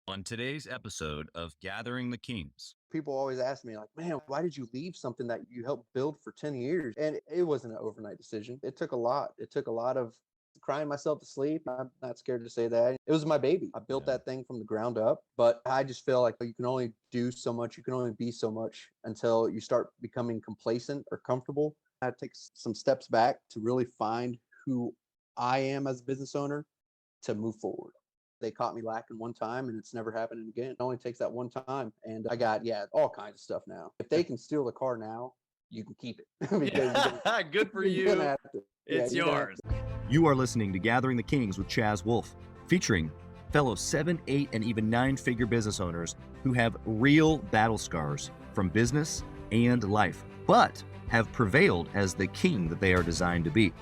On today's episode of Gathering the Kings. People always ask me, like, man, why did you leave something that you helped build for 10 years? And it wasn't an overnight decision. It took a lot. It took a lot of crying myself to sleep. I'm not scared to say that. It was my baby. I built that thing from the ground up, but I just feel like you can only do so much. You can only be so much until you start becoming complacent or comfortable. I take some steps back to really find who I am as a business owner to move forward. They caught me lacking one time and it's never happening again. It only takes that one time. And I got, all kinds of stuff now. If they can steal the car now, you can keep it. Because good for you. It's yours. You are listening to Gathering the Kings with Chaz Wolfe, featuring fellow 7, 8, and even 9-figure business owners who have real battle scars from business and life, but have prevailed as the king that they are designed to be.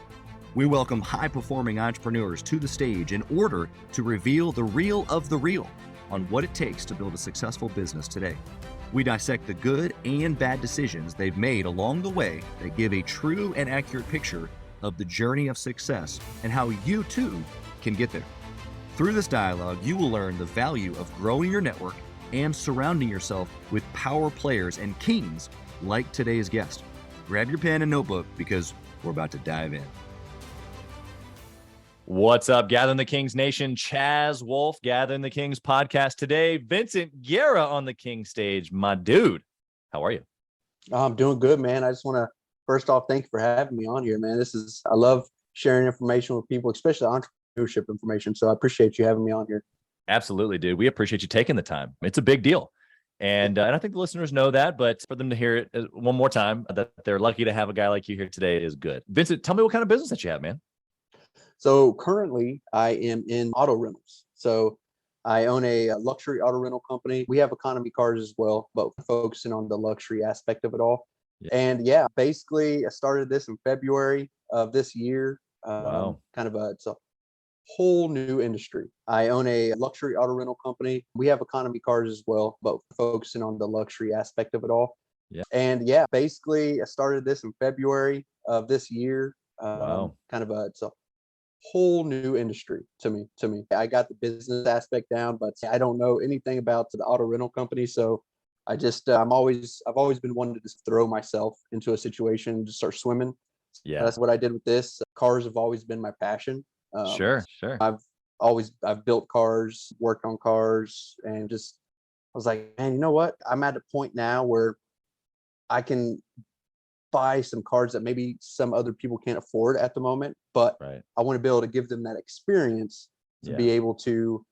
We welcome high-performing entrepreneurs to the stage in order to reveal the real of the real on what it takes to build a successful business today. We dissect the good and bad decisions they've made along the way that give a true and accurate picture of the journey of success and how you too can get there. Through this dialogue, you will learn the value of growing your network and surrounding yourself with power players and kings like today's guest. Grab your pen and notebook because we're about to dive in. What's up, Gathering the Kings Nation? Chaz Wolfe, Gathering the Kings podcast today. Vincent Guerra on the King stage. My dude, how are you? I'm doing good, man. I just want to, first off, thank you for having me on here, man. I love sharing information with people, especially entrepreneurship information. So I appreciate you having me on here. Absolutely, dude. We appreciate you taking the time. It's a big deal. And I think the listeners know that, but for them to hear it one more time, that they're lucky to have a guy like you here today is good. Vincent, tell me what kind of business that you have, man. So currently I am in auto rentals. So I own a luxury auto rental company. We have economy cars as well, but focusing on the luxury aspect of it all. Yeah. And basically I started this in February of this year. Wow. It's a whole new industry. I own a luxury auto rental company. We have economy cars as well, but focusing on the luxury aspect of it all. Yeah. And basically I started this in February of this year. Wow. It's a whole new industry to me. I got the business aspect down, but I don't know anything about the auto rental company. So I just, I've always been wanting to just throw myself into a situation, just start swimming. Yeah. That's what I did with this. Cars have always been my passion. Sure. I've built cars, worked on cars, and I was like, man, you know what? I'm at a point now where I can buy some cars that maybe some other people can't afford at the moment, but I want to be able to give them that experience to be able to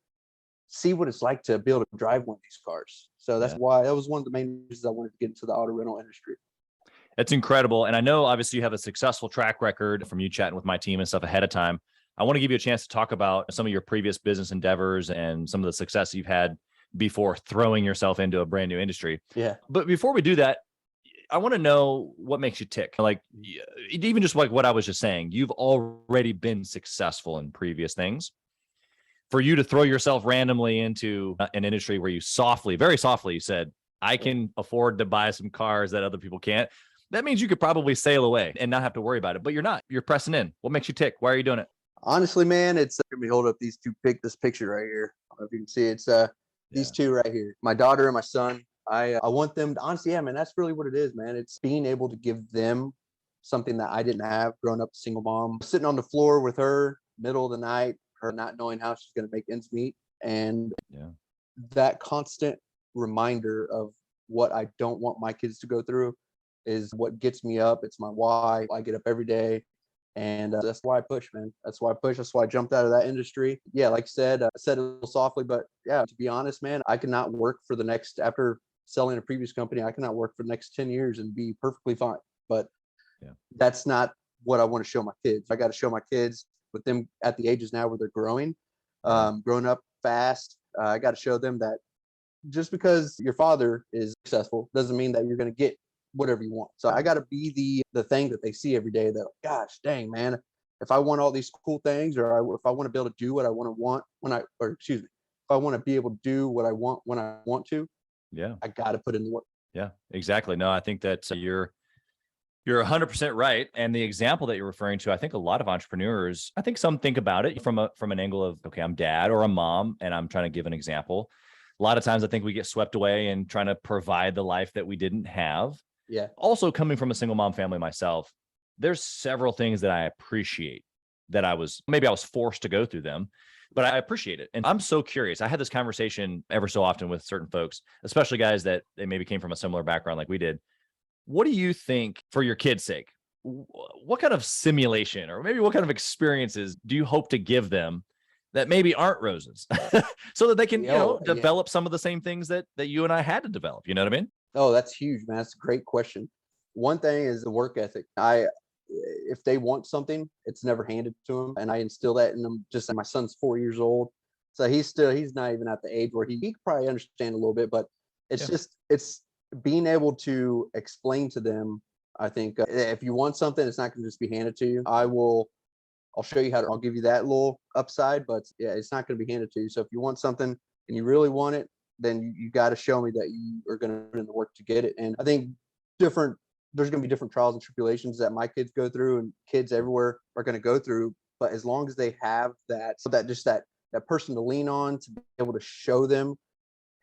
see what it's like to be able to drive one of these cars. So that's why that was one of the main reasons I wanted to get into the auto rental industry. It's incredible. And I know obviously you have a successful track record from you chatting with my team and stuff ahead of time. I want to give you a chance to talk about some of your previous business endeavors and some of the success you've had before throwing yourself into a brand new industry. Yeah. But before we do that, I want to know what makes you tick. Like, even just like what I was just saying, you've already been successful in previous things. For you to throw yourself randomly into an industry where you very softly said, I can afford to buy some cars that other people can't. That means you could probably sail away and not have to worry about it, but you're not. You're pressing in. What makes you tick? Why are you doing it? Honestly, man, let me hold up this picture right here. I don't know if you can see it. It's these two right here, my daughter and my son. I want them to, honestly, man, that's really what it is, man. It's being able to give them something that I didn't have growing up a single mom, sitting on the floor with her, middle of the night, her not knowing how she's going to make ends meet. And that constant reminder of what I don't want my kids to go through is what gets me up. It's my why. I get up every day. And that's why I push, man. That's why I push. That's why I jumped out of that industry. Yeah, like I said it a little softly, but to be honest, man, I cannot work for after selling a previous company, I cannot work for the next 10 years and be perfectly fine. But that's not what I want to show my kids. I got to show my kids with them at the ages now where they're growing up fast. I got to show them that just because your father is successful doesn't mean that you're going to get whatever you want. So I got to be the thing that they see every day that, gosh, dang, man, if I want all these cool things, or if I want to be able to do what I want if I want to be able to do what I want when I want to, I got to put in the work. Yeah, exactly. No, I think that you're 100% right. And the example that you're referring to, I think a lot of entrepreneurs, I think some think about it from an angle of, okay, I'm dad or a mom, and I'm trying to give an example. A lot of times I think we get swept away in trying to provide the life that we didn't have. Yeah. Also, coming from a single mom family myself, there's several things that I appreciate that I was forced to go through them, but I appreciate it. And I'm so curious. I had this conversation ever so often with certain folks, especially guys that they maybe came from a similar background like we did. What do you think, for your kids' sake, what kind of simulation or maybe what kind of experiences do you hope to give them that maybe aren't roses so that they can, develop some of the same things that you and I had to develop? You know what I mean? Oh, that's huge, man. That's a great question. One thing is the work ethic. If they want something, it's never handed to them. And I instill that in them. Just like my son's 4 years old. So he's not even at the age where he could probably understand a little bit, but it's being able to explain to them. I think if you want something, it's not going to just be handed to you. I'll show you I'll give you that little upside, but yeah, it's not going to be handed to you. So if you want something and you really want it, then you got to show me that you are going to put in the work to get it. And I think there's going to be different trials and tribulations that my kids go through and kids everywhere are going to go through. But as long as they have that person to lean on, to be able to show them,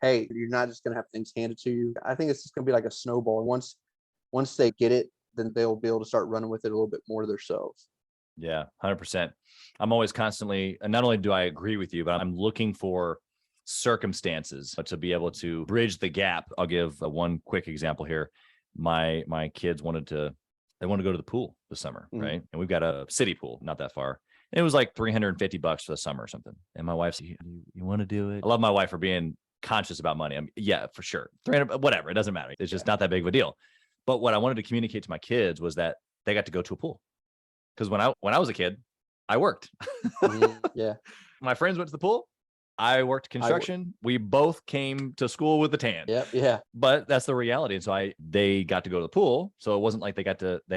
hey, you're not just going to have things handed to you. I think it's just going to be like a snowball. Once they get it, then they'll be able to start running with it a little bit more themselves. Yeah, 100%. I'm always constantly, and not only do I agree with you, but I'm looking for circumstances to be able to bridge the gap. I'll give one quick example here. My kids wanted to go to the pool this summer, right? And we've got a city pool not that far. And it was like $350 for the summer or something. And my wife said, you want to do it? I love my wife for being conscious about money. Yeah, for sure. 300, whatever. It doesn't matter. It's just not that big of a deal. But what I wanted to communicate to my kids was that they got to go to a pool. Because when I was a kid, I worked. Yeah. My friends went to the pool. I worked construction. We both came to school with the tan. Yep. Yeah. But that's the reality. And so they got to go to the pool. So it wasn't like they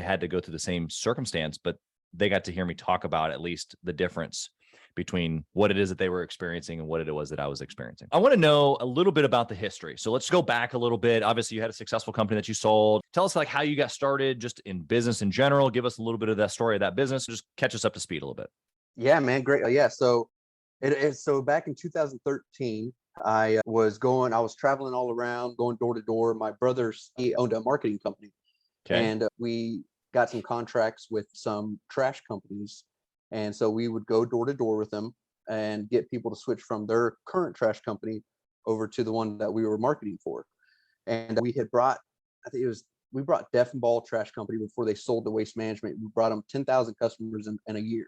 had to go through the same circumstance, but they got to hear me talk about at least the difference between what it is that they were experiencing and what it was that I was experiencing. I want to know a little bit about the history. So let's go back a little bit. Obviously, you had a successful company that you sold. Tell us like how you got started just in business in general. Give us a little bit of that story of that business. Just catch us up to speed a little bit. Yeah, man. Great. Yeah. So so back in 2013, I was traveling all around, going door to door. My he owned a marketing company. Okay. And we got some contracts with some trash companies. And so we would go door to door with them and get people to switch from their current trash company over to the one that we were marketing for. And we brought Deaf and Ball Trash Company before they sold to Waste Management. We brought them 10,000 customers in a year.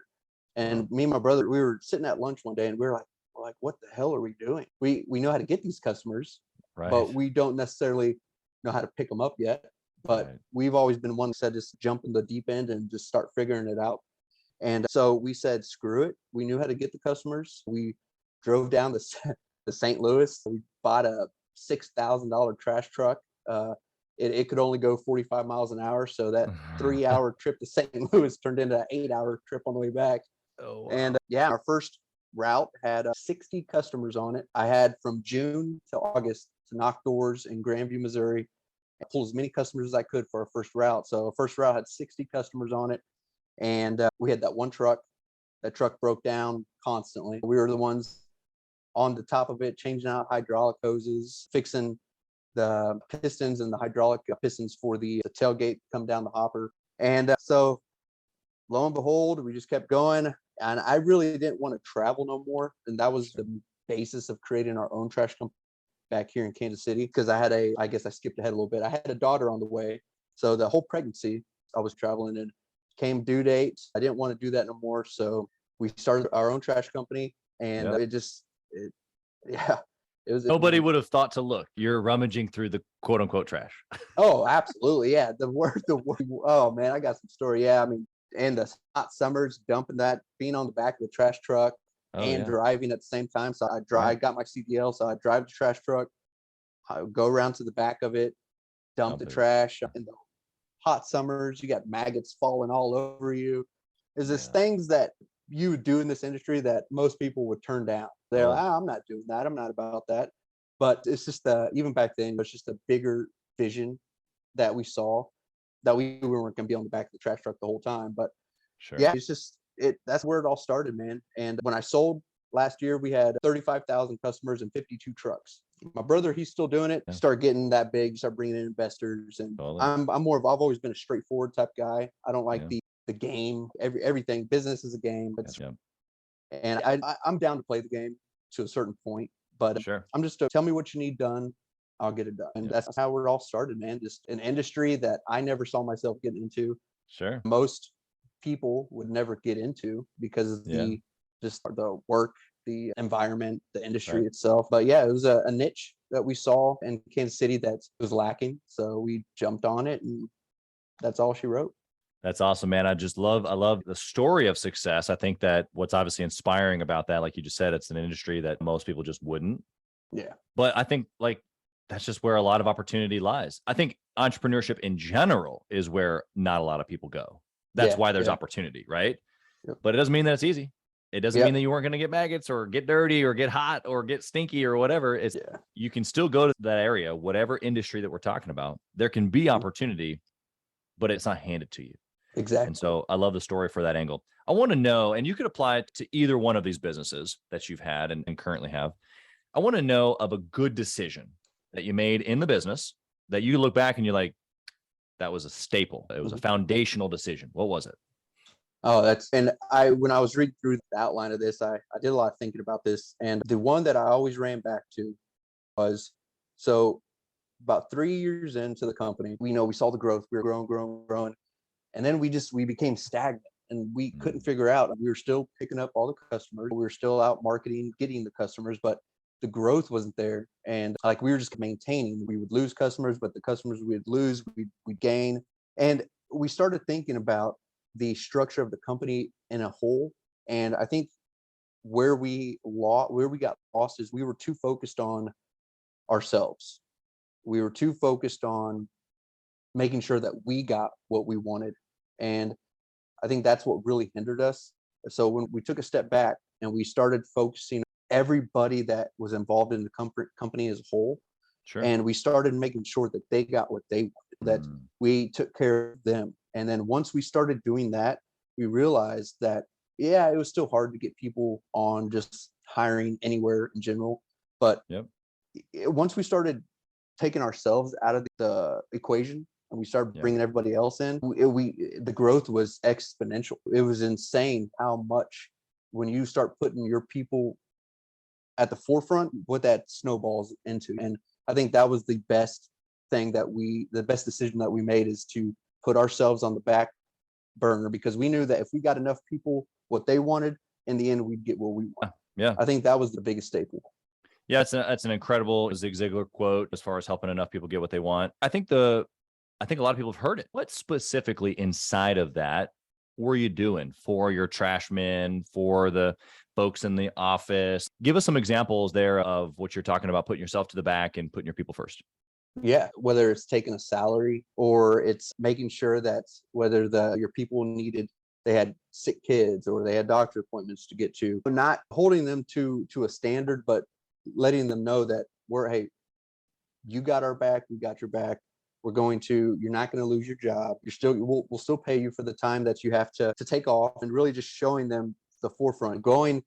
And me and my brother, we were sitting at lunch one day and we're like, what the hell are we doing? We know how to get these customers, right, but we don't necessarily know how to pick them up yet. But we've always been one that said just jump in the deep end and just start figuring it out. And so we said, screw it. We knew how to get the customers. We drove down to St. Louis. We bought a $6,000 trash truck. It could only go 45 miles an hour. So that 3-hour trip to St. Louis turned into an 8-hour trip on the way back. Oh, wow. And our first route had 60 customers on it. I had from June to August to knock doors in Grandview, Missouri. I pulled as many customers as I could for our first route. So our first route had 60 customers on it. And we had that one truck. That truck broke down constantly. We were the ones on the top of it, changing out hydraulic hoses, fixing the pistons and the hydraulic pistons for the tailgate to come down the hopper. And so lo and behold, we just kept going. And I really didn't want to travel no more. And that was the basis of creating our own trash company back here in Kansas City. Because I guess I skipped ahead a little bit. I had a daughter on the way. So the whole pregnancy, I was traveling, and came due date. I didn't want to do that no more. So we started our own trash company, and it was. Nobody would have thought to look. You're rummaging through the quote unquote trash. Oh, absolutely. Yeah. The word. Oh man, I got some story. Yeah. I mean, and the hot summers, being on the back of the trash truck driving at the same time. So I got my CDL. So I drive the trash truck, I would go around to the back of it, dump the trash in the hot summers. You got maggots falling all over you. There's just things that you would do in this industry that most people would turn down. They're like, I'm not doing that. I'm not about that. But it's just even back then, it's just a bigger vision that we saw, that we weren't going to be on the back of the trash truck the whole time. But it's just that's where it all started, man. And when I sold last year, we had 35,000 customers and 52 trucks. My brother, he's still doing it. Yeah. Start getting that big, start bringing in investors. And Totally. I'm more of, I've always been a straightforward type guy. I don't like Yeah. the game, everything. Business is a game. Yeah. And I'm down to play the game to a certain point, but Sure. I'm just, tell me what you need done. I'll get it done. And that's how it all started, man. Just an industry that I never saw myself getting into. Sure. Most people would never get into because of just the work, the environment, the industry itself. But yeah, it was a niche that we saw in Kansas City that was lacking. So we jumped on it, and that's all she wrote. That's awesome, man. I love the story of success. I think that what's obviously inspiring about that, like you just said, it's an industry that most people just wouldn't. Yeah. But I think like that's just where a lot of opportunity lies. I think entrepreneurship in general is where not a lot of people go. That's why there's opportunity, right? Yep. But it doesn't mean that it's easy. It doesn't mean that you weren't going to get maggots or get dirty or get hot or get stinky or whatever. It's you can still go to that area, whatever industry that we're talking about. There can be opportunity, but it's not handed to you. Exactly. And so I love the story for that angle. I want to know, and you could apply it to either one of these businesses that you've had and currently have. I want to know of a good decision that you made in the business that you look back and you're like, that was a staple. It was a foundational decision. What was it? Oh, when I was reading through the outline of this, I did a lot of thinking about this. And the one that I always ran back to was, so about 3 years into the company, we saw the growth. We were growing. And then we became stagnant, and we couldn't figure out. We were still picking up all the customers. We were still out marketing, getting the customers, but the growth wasn't there. And like, we were just maintaining. We would lose customers, but the customers we'd lose, we'd gain. And we started thinking about the structure of the company in a whole. And I think where we got lost is we were too focused on ourselves. We were too focused on making sure that we got what we wanted. And I think that's what really hindered us. So when we took a step back and we started focusing on everybody that was involved in the company as a whole, and we started making sure that they got what they wanted, that we took care of them. And then once we started doing that, we realized that, it was still hard to get people on just hiring anywhere in general. But once we started taking ourselves out of the equation and we started bringing everybody else in, the growth was exponential. It was insane how much, when you start putting your people at the forefront, what that snowballs into. And I think that was the best decision that we made, is to put ourselves on the back burner, because we knew that if we got enough people what they wanted, in the end we'd get what we want. Yeah. I think that was the biggest staple. Yeah, that's an incredible Zig Ziglar quote as far as helping enough people get what they want. I think a lot of people have heard it. What specifically inside of that were you doing for your trash men, for the folks in the office? Give us some examples there of what you're talking about, putting yourself to the back and putting your people first. Yeah, whether it's taking a salary, or it's making sure that whether your people they had sick kids or they had doctor appointments to get to, not holding them to a standard, but letting them know that hey, you got our back, we got your back. You're not going to lose your job. We'll still pay you for the time that you have to take off, and really just showing them the forefront, going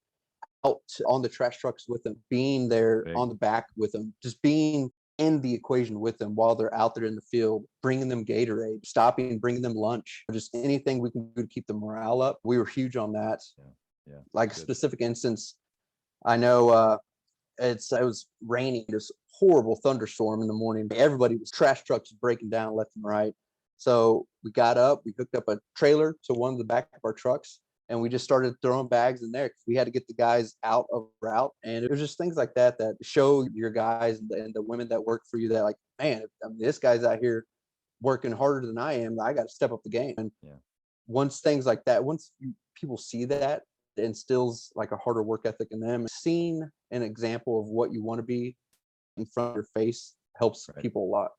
out on the trash trucks with them, being there on the back with them, just being in the equation with them while they're out there in the field, bringing them Gatorade, stopping, bringing them lunch, just anything we can do to keep the morale up. We were huge on that. Yeah. Like a specific instance, I know it was raining, this horrible thunderstorm in the morning. Trash trucks breaking down left and right. So we got up, we hooked up a trailer to one of the back of our trucks, and we just started throwing bags in there, because we had to get the guys out of route. And it was just things like that show your guys and the women that work for you that, like, man, this guy's out here working harder than I am. I got to step up the game. And once people see that, it instills like a harder work ethic in them. Seeing an example of what you want to be in front of your face helps people a lot.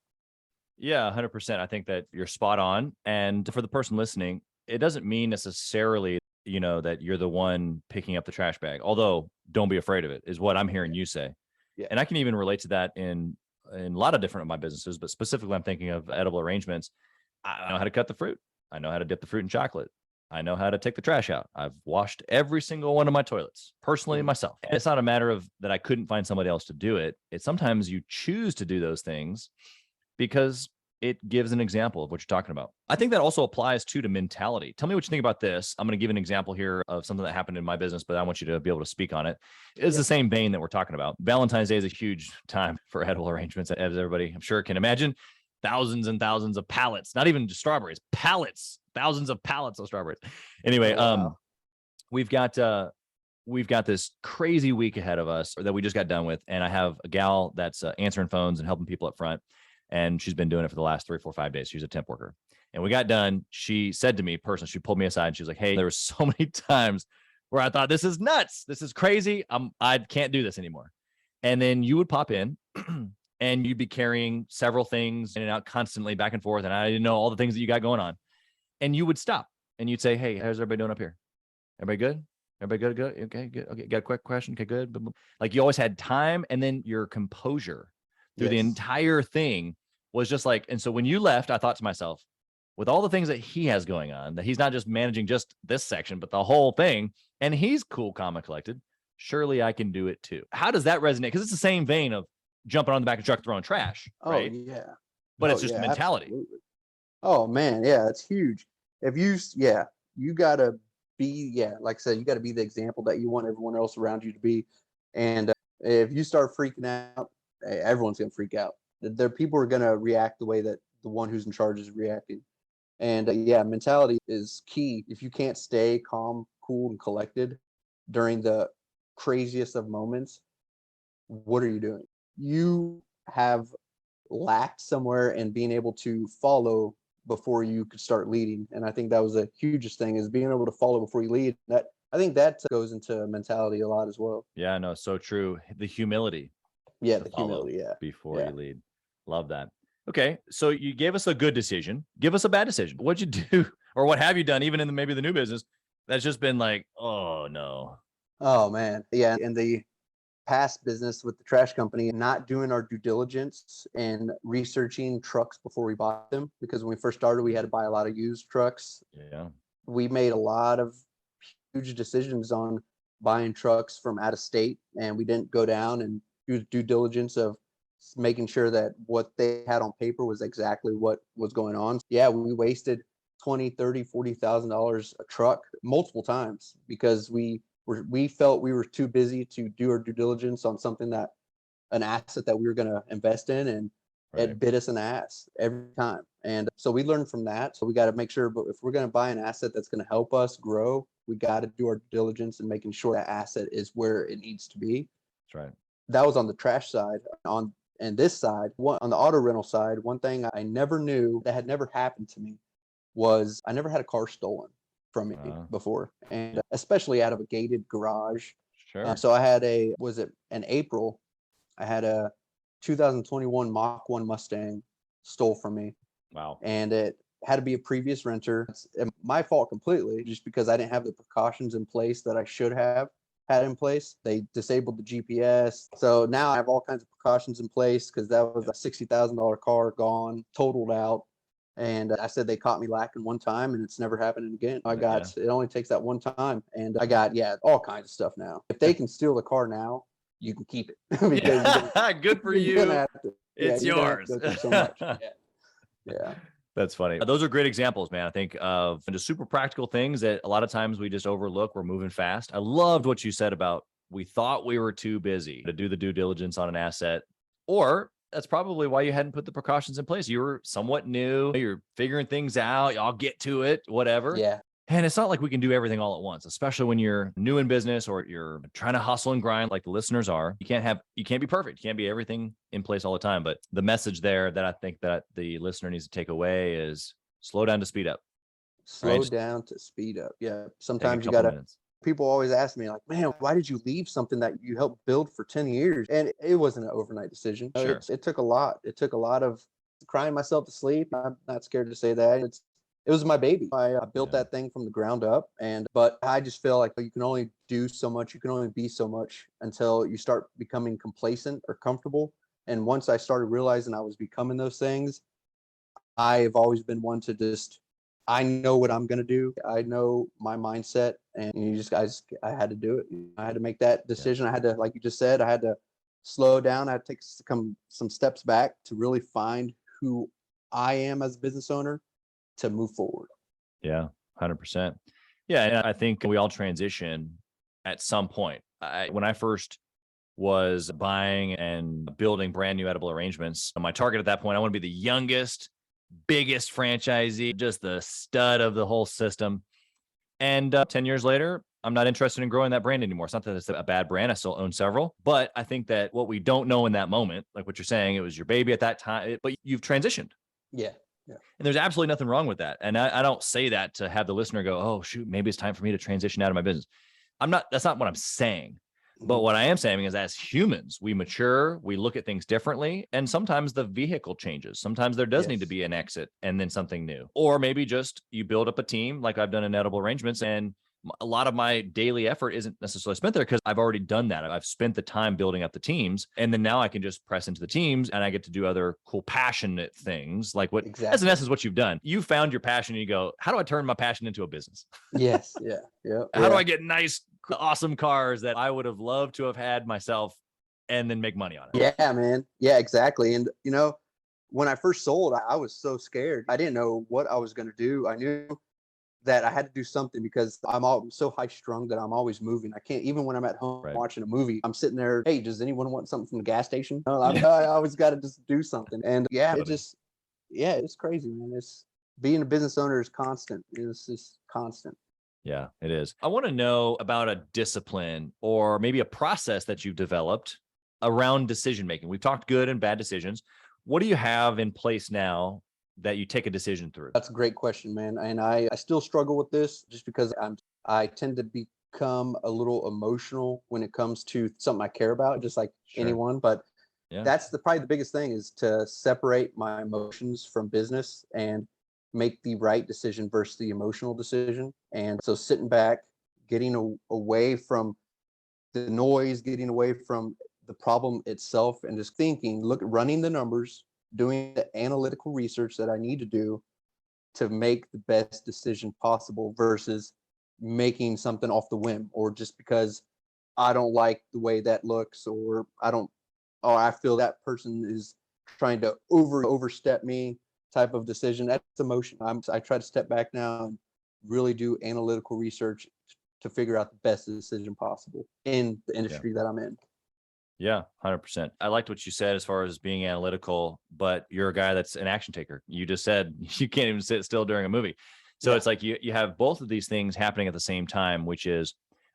Yeah, 100%. I think that you're spot on. And for the person listening, it doesn't mean necessarily, that you're the one picking up the trash bag. Although, don't be afraid of it, is what I'm hearing you say. Yeah. And I can even relate to that in a lot of different of my businesses, but specifically I'm thinking of edible arrangements. I know how to cut the fruit. I know how to dip the fruit in chocolate. I know how to take the trash out. I've washed every single one of my toilets personally myself. And it's not a matter of that I couldn't find somebody else to do it. It's sometimes you choose to do those things because it gives an example of what you're talking about. I think that also applies to mentality. Tell me what you think about this. I'm going to give an example here of something that happened in my business, but I want you to be able to speak on it. It's the same vein that we're talking about. Valentine's Day is a huge time for edible arrangements, as everybody I'm sure can imagine. Thousands and thousands of pallets, not even just strawberries, pallets, thousands of pallets of strawberries. Anyway, we've got this crazy week ahead of us that we just got done with. And I have a gal that's answering phones and helping people up front. And she's been doing it for the last 3, 4, 5 days. She's a temp worker. And we got done. She said to me personally, she pulled me aside and she was like, hey, there were so many times where I thought, this is nuts. This is crazy. I can't do this anymore. And then you would pop in and you'd be carrying several things in and out constantly back and forth. And I didn't know all the things that you got going on. And you would stop and you'd say, hey, how's everybody doing up here? Everybody good? Everybody good? Good. Okay, good. Okay. Got a quick question. Okay, good. Like you always had time and then your composure through the entire thing was just like, and so when you left, I thought to myself, with all the things that he has going on, that he's not just managing just this section, but the whole thing, and he's cool, calm, and collected, surely I can do it too. How does that resonate? Because it's the same vein of jumping on the back of the truck, throwing trash, right? Yeah. But it's just a mentality. Absolutely. Oh man, yeah, it's huge. If you gotta be, like I said, you gotta be the example that you want everyone else around you to be. And if you start freaking out, everyone's gonna freak out. There, people are gonna react the way that the one who's in charge is reacting. And mentality is key. If you can't stay calm, cool, and collected during the craziest of moments, what are you doing? You have lacked somewhere in being able to follow before you could start leading. And I think that was the hugest thing, is being able to follow before you lead. That, I think that goes into mentality a lot as well. Yeah, no, so true. The humility. Yeah, the humility. Yeah. Before you lead. Love that. Okay, so you gave us a good decision. Give us a bad decision. What'd you do, or what have you done, even in maybe the new business, that's just been like, oh no. Oh man, yeah. In the past business with the trash company, not doing our due diligence and researching trucks before we bought them, because when we first started, we had to buy a lot of used trucks. Yeah. We made a lot of huge decisions on buying trucks from out of state, and we didn't go down and do due diligence of making sure that what they had on paper was exactly what was going on. Yeah, we wasted $20,000, $30,000, $40,000 a truck multiple times because we felt we were too busy to do our due diligence on something, that an asset that we were going to invest in, and it bit us in the ass every time. And so we learned from that. So we got to make sure, but if we're going to buy an asset that's going to help us grow, we got to do our due diligence and making sure that asset is where it needs to be. That's right. That was on the trash side. And this side, on the auto rental side, one thing I never knew, that had never happened to me, was I never had a car stolen from me before, and especially out of a gated garage. Sure. So I had in April, I had a 2021 Mach 1 Mustang stole from me. Wow. And it had to be a previous renter. It's my fault completely, just because I didn't have the precautions in place that I should have had in place. They disabled the GPS. So now I have all kinds of precautions in place, because that was a $60,000 car gone, totaled out. And I said they caught me lacking one time, and it's never happening again. It only takes that one time. And I got, all kinds of stuff now. If they can steal the car now, you can keep it. Because good for you. It's yours. So much. Yeah. That's funny. Those are great examples, man. I think of just super practical things that a lot of times we just overlook. We're moving fast. I loved what you said about, we thought we were too busy to do the due diligence on an asset, or that's probably why you hadn't put the precautions in place. You were somewhat new. You're figuring things out. I'll get to it, whatever. Yeah. And it's not like we can do everything all at once, especially when you're new in business or you're trying to hustle and grind like the listeners are. You can't be perfect. You can't be everything in place all the time. But the message there that I think that the listener needs to take away is slow down to speed up. Slow down to speed up. Yeah. Sometimes you got to, people always ask me, like, man, why did you leave something that you helped build for 10 years? And it wasn't an overnight decision. Sure. It took a lot. It took a lot of crying myself to sleep. I'm not scared to say that. It was my baby. I built that thing from the ground up. But I just feel like you can only do so much. You can only be so much until you start becoming complacent or comfortable. And once I started realizing I was becoming those things, I've always been one to just I know what I'm going to do. I know my mindset, and I had to do it. I had to make that decision. I had to, like you just said, I had to slow down. I had to take some steps back to really find who I am as a business owner to move forward. Yeah, 100%. Yeah, and I think we all transition at some point. When I first was buying and building brand new edible arrangements, my target at that point, I want to be the youngest, biggest franchisee, just the stud of the whole system. And 10 years later, I'm not interested in growing that brand anymore. It's not that it's a bad brand. I still own several, but I think that what we don't know in that moment, like what you're saying, it was your baby at that time, but you've transitioned. Yeah. Yeah. And there's absolutely nothing wrong with that. And I don't say that to have the listener go, oh, shoot, maybe it's time for me to transition out of my business. That's not what I'm saying. But what I am saying is, as humans, we mature, we look at things differently. And sometimes the vehicle changes. Sometimes there does need to be an exit and then something new. Or maybe just you build up a team like I've done in edible arrangements, and a lot of my daily effort isn't necessarily spent there because I've already done that. I've spent the time building up the teams, and then now I can just press into the teams and I get to do other cool, passionate things like what, that's in essence what you've done. You found your passion and you go, how do I turn my passion into a business? Yes. Yeah. Yeah. How do I get nice, awesome cars that I would have loved to have had myself and then make money on it? Yeah, man. Yeah, exactly. And, when I first sold, I was so scared. I didn't know what I was going to do. I knew that I had to do something because I'm so high strung that I'm always moving. I can't, even when I'm at home watching a movie, I'm sitting there. Hey, does anyone want something from the gas station? I always got to just do something. And it's crazy, man. Being a business owner is constant. It's just constant. Yeah, it is. I want to know about a discipline or maybe a process that you've developed around decision making. We've talked good and bad decisions. What do you have in place now that you take a decision through? That's a great question, man. And I still struggle with this just because I tend to become a little emotional when it comes to something I care about, just like anyone. But that's probably the biggest thing, is to separate my emotions from business and make the right decision versus the emotional decision. And so sitting back, getting away from the noise, getting away from the problem itself, and just running the numbers, doing the analytical research that I need to do to make the best decision possible versus making something off the whim, or just because I don't like the way that looks, or I feel that person is trying to overstep me type of decision. That's emotion. I try to step back now and really do analytical research to figure out the best decision possible in the industry that I'm in. Yeah, 100%. I liked what you said as far as being analytical, but you're a guy that's an action taker. You just said you can't even sit still during a movie. So it's like you have both of these things happening at the same time, which is,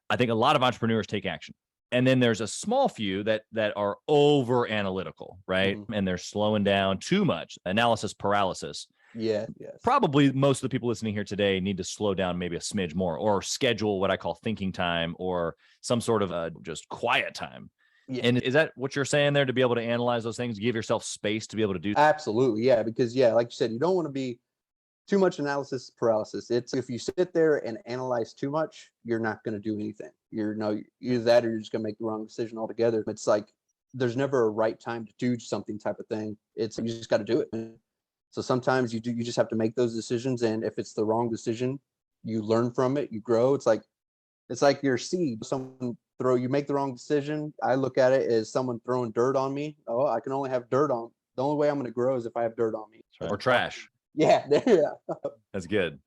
I think a lot of entrepreneurs take action. And then there's a small few that are over analytical, right? Mm-hmm. And they're slowing down too much. Analysis paralysis. Yeah. Yes. Probably most of the people listening here today need to slow down maybe a smidge more, or schedule what I call thinking time, or some sort of just quiet time. Yeah. And is that what you're saying there, to be able to analyze those things, give yourself space to be able to do? Absolutely. Yeah. Because like you said, you don't want to be too much analysis paralysis. It's, if you sit there and analyze too much, you're not going to do anything. Either that or you're just going to make the wrong decision altogether. It's like, there's never a right time to do something type of thing. You just got to do it. So sometimes you just have to make those decisions. And if it's the wrong decision, you learn from it, you grow. It's like your seed. You make the wrong decision. I look at it as someone throwing dirt on me. Oh, I can only have dirt on. The only way I'm going to grow is if I have dirt on me. Right. Or trash. Yeah. That's good.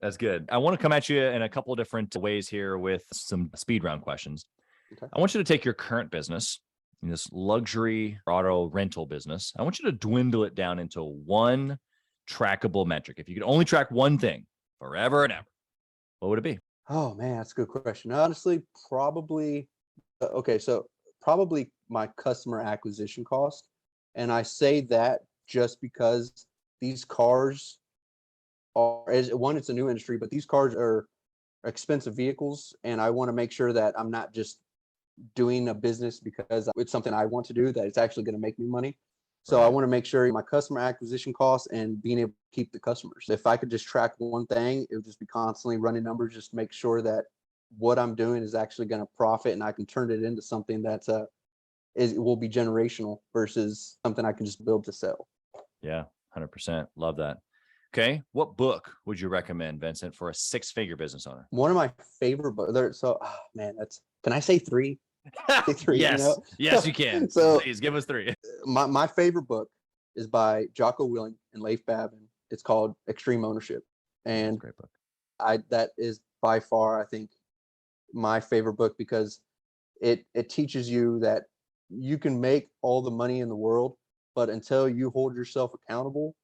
I want to come at you in a couple of different ways here with some speed round questions. Okay. I want you to take your current business, this luxury auto rental business. I want you to dwindle it down into one trackable metric. If you could only track one thing forever and ever, what would it be? Oh man, that's a good question. Honestly, probably my customer acquisition cost. And I say that just because these cars it's a new industry, but these cars are expensive vehicles. And I want to make sure that I'm not just doing a business because it's something I want to do, that it's actually going to make me money. So right. I want to make sure my customer acquisition costs and being able to keep the customers. If I could just track one thing, it would just be constantly running numbers, just to make sure that what I'm doing is actually going to profit, and I can turn it into something that's it will be generational versus something I can just build to sell. Yeah, 100%. Love that. Okay. What book would you recommend, Vincent, for a six-figure business owner? One of my favorite books there. So, oh, man, can I say three? Say three, Yes. Yes, you can. So Please give us three. my favorite book is by Jocko Willing and Leif Babin. It's called Extreme Ownership. That's a And great book. that is by far, I think, my favorite book, because it teaches you that you can make all the money in the world, but until you hold yourself accountable,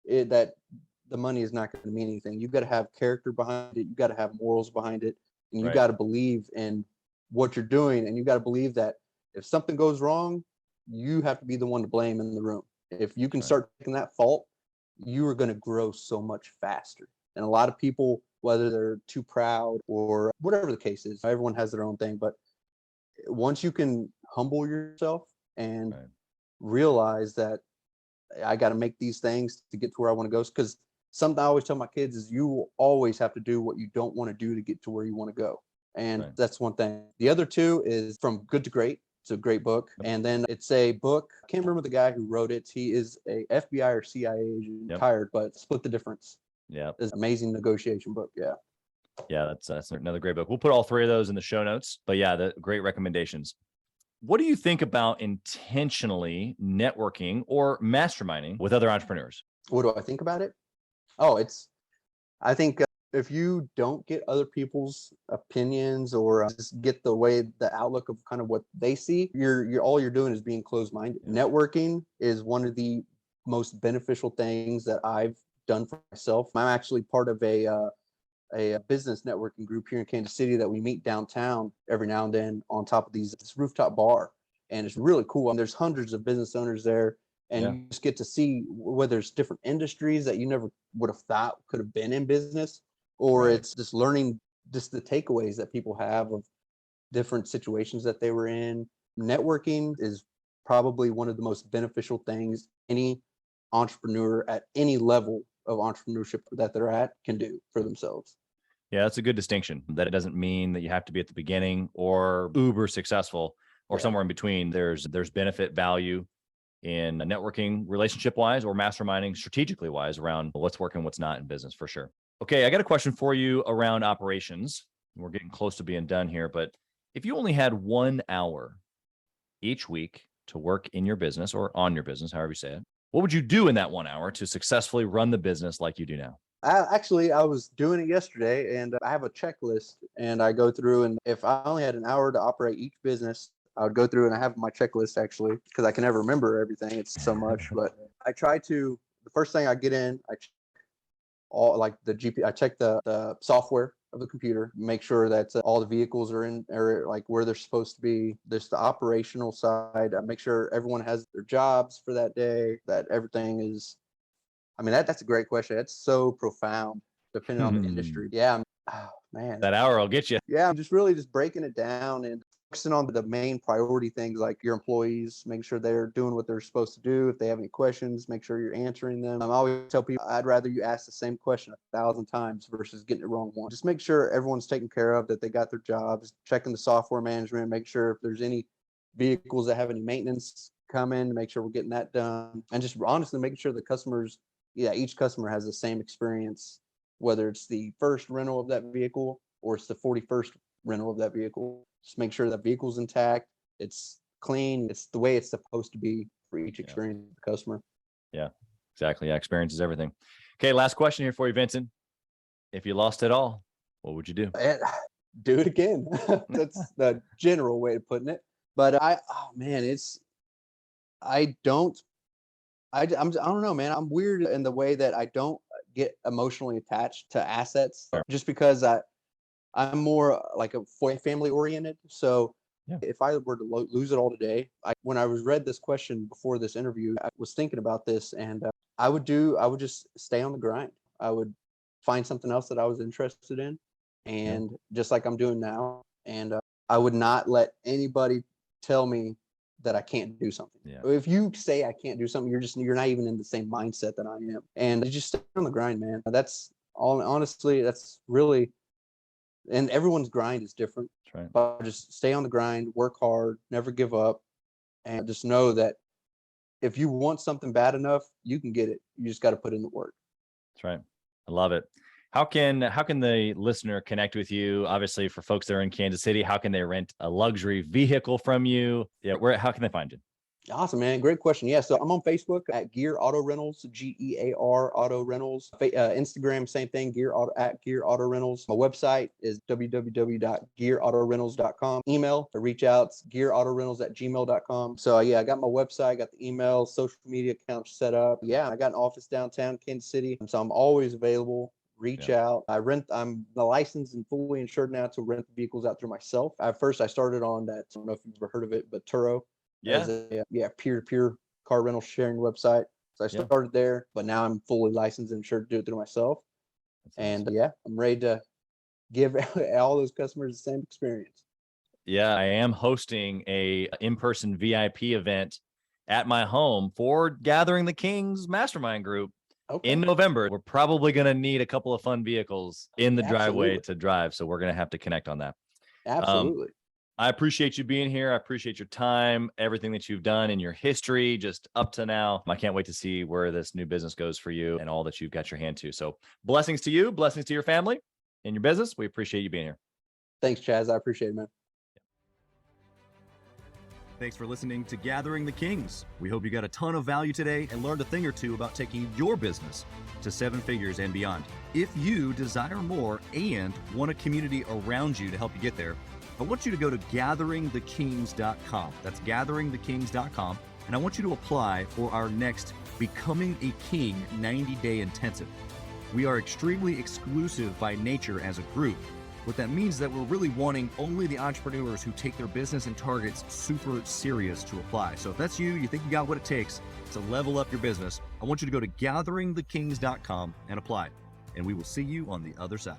that the money is not going to mean anything. You've got to have character behind it. You've got to have morals behind it, and you Right. got to believe in what you're doing. And you got to believe that if something goes wrong, you have to be the one to blame in the room. If you can Right. start taking that fault, you are going to grow so much faster. And a lot of people, whether they're too proud or whatever the case is, everyone has their own thing. But once you can humble yourself and Right. realize that I got to make these things to get to where I want to go. Because something I always tell my kids is you will always have to do what you don't want to do to get to where you want to go. And Right. that's one thing. The other two is From Good to Great. It's a great book. Yep. And then it's a book. I can't remember the guy who wrote it. He is a FBI or CIA agent, Yep. retired, but Split the Difference. Yeah. It's an amazing negotiation book. Yeah. Yeah, that's another great book. We'll put all three of those in the show notes. But yeah, the great recommendations. What do you think about intentionally networking or masterminding with other entrepreneurs? What do I think about it? Oh, I think if you don't get other people's opinions or just get the outlook of kind of what they see, you're all you're doing is being closed-minded. Yeah. Networking is one of the most beneficial things that I've done for myself. I'm actually part of a business networking group here in Kansas City that we meet downtown every now and then on top of this rooftop bar. And it's really cool. And there's hundreds of business owners there. And Yeah. you just get to see whether it's different industries that you never would have thought could have been in business, or Right. it's just learning just the takeaways that people have of different situations that they were in. Networking is probably one of the most beneficial things any entrepreneur at any level of entrepreneurship that they're at can do for themselves. Yeah, that's a good distinction. That it doesn't mean that you have to be at the beginning or uber successful or Yeah. somewhere in between. There's benefit value in networking relationship wise or masterminding strategically wise around what's working, what's not in business for sure. Okay, I got a question for you around operations. We're getting close to being done here, but if you only had 1 hour each week to work in your business or on your business, however you say it, what would you do in that 1 hour to successfully run the business like you do now? I was doing it yesterday, and I have a checklist, and I go through, and if I only had an hour to operate each business, I would go through and I have my checklist actually, because I can never remember everything. It's so much, but I try to, the first thing I get in, I check all like the I check the software of the computer, make sure that all the vehicles are in or like where they're supposed to be. There's the operational side. I make sure everyone has their jobs for that day, that everything is, I mean, that's a great question. It's so profound depending on the industry. Yeah. Oh, man. That hour will get you. Yeah. I'm just really just breaking it down and focusing on the main priority things like your employees, making sure they're doing what they're supposed to do. If they have any questions, make sure you're answering them. I always tell people, I'd rather you ask the same question 1,000 times versus getting it wrong once. Just make sure everyone's taken care of, that they got their jobs, checking the software management, make sure if there's any vehicles that have any maintenance come in, make sure we're getting that done. And just honestly making sure the customers, each customer has the same experience, whether it's the first rental of that vehicle or it's the 41st rental of that vehicle. Just make sure that vehicle's intact, it's clean, it's the way it's supposed to be for each experience of the customer. Yeah, exactly. Yeah, experience is everything. Okay, last question here for you, Vincent. If you lost it all, what would you do? And do it again. That's the general way of putting it. But I don't know, man. I'm weird in the way that I don't get emotionally attached to assets, just because I'm more like a family oriented. So if I were to lose it all today, when I read this question before this interview, I was thinking about this, and I would just stay on the grind. I would find something else that I was interested in, and just like I'm doing now, and I would not let anybody tell me that I can't do something. Yeah. If you say I can't do something, you're not even in the same mindset that I am. And just stay on the grind, man. That's all. Honestly, that's really, and everyone's grind is different. That's right. But just stay on the grind, work hard, never give up, and just know that if you want something bad enough, you can get it. You just got to put in the work. That's right. I love it. How can the listener connect with you? Obviously, for folks that are in Kansas City, how can they rent a luxury vehicle from you? Yeah, how can they find you? Awesome, man. Great question. Yeah, so I'm on Facebook at Gear Auto Rentals, GEAR Auto Rentals. Instagram, same thing, Gear Auto Rentals. My website is www.gearautorentals.com. Email to reach out, gearautorentals@gmail.com. So yeah, I got my website, got the email, social media accounts set up. Yeah, I got an office downtown Kansas City, so I'm always available. Reach out. I'm licensed and fully insured now to rent the vehicles out through myself. I started on that. I don't know if you've ever heard of it, but Turo. Yeah. As a peer-to-peer car rental sharing website. So I started there, but now I'm fully licensed and insured to do it through myself. That's and awesome. I'm ready to give all those customers the same experience. Yeah, I am hosting a in-person VIP event at my home for Gathering the Kings mastermind group in November. We're probably going to need a couple of fun vehicles in the driveway to drive. So we're going to have to connect on that. Absolutely. I appreciate you being here. I appreciate your time, everything that you've done in your history, just up to now. I can't wait to see where this new business goes for you and all that you've got your hand to. So blessings to you, blessings to your family and your business. We appreciate you being here. Thanks, Chaz. I appreciate it, man. Thanks for listening to Gathering the Kings. We hope you got a ton of value today and learned a thing or two about taking your business to 7 figures and beyond. If you desire more and want a community around you to help you get there, I want you to go to gatheringthekings.com. That's gatheringthekings.com. And I want you to apply for our next Becoming a King 90-day intensive. We are extremely exclusive by nature as a group. What that means is that we're really wanting only the entrepreneurs who take their business and targets super serious to apply. So if that's you, you think you got what it takes to level up your business, I want you to go to gatheringthekings.com and apply. And we will see you on the other side.